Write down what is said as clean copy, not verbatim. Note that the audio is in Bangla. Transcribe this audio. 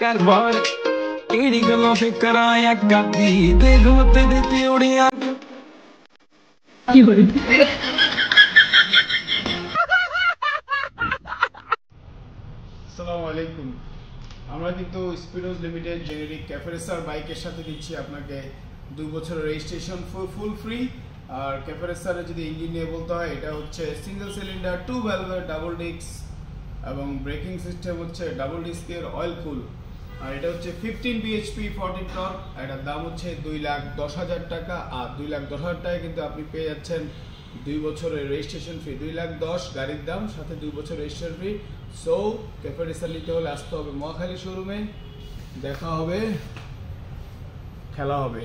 কারবার তেরি গলো ফিকরা এক গাবি দেখতে দিতে উড়িয়া কি বলি আসসালামু আলাইকুম। আমরা কিন্তু স্পিডোজ লিমিটেড জেনেরিক ক্যাফেরেসার বাইকের সাথে দিচ্ছি আপনাকে 2 বছরের রেজিস্ট্রেশন ফুল ফ্রি। আর ক্যাফেরেসারের যদি ইঞ্জিন নিয়ে বলতে হয়, এটা হচ্ছে সিঙ্গেল সিলিন্ডার 2 ভ্যালভের ডাবল ডিস্ক এবং ব্রেকিং সিস্টেম হচ্ছে ডাবল ডিস্কের অয়েল কুল। আর এটা হচ্ছে 15 bhp 40 টর্ক। এটার দাম হচ্ছে 2,10,000 টাকা। আর 2,10,000 টাকায় কিন্তু আপনি পেয়ে যাচ্ছেন 2 বছরের রেজিস্ট্রেশন ফ্রি। 2,10,000 গাড়ির দাম, সাথে 2 বছর রেজিস্ট্রেশন ফ্রি। সো ক্যাফেরেসার নিতে হলে আসতে হবে মহাখালী শোরুমে। দেখা হবে, খেলা হবে।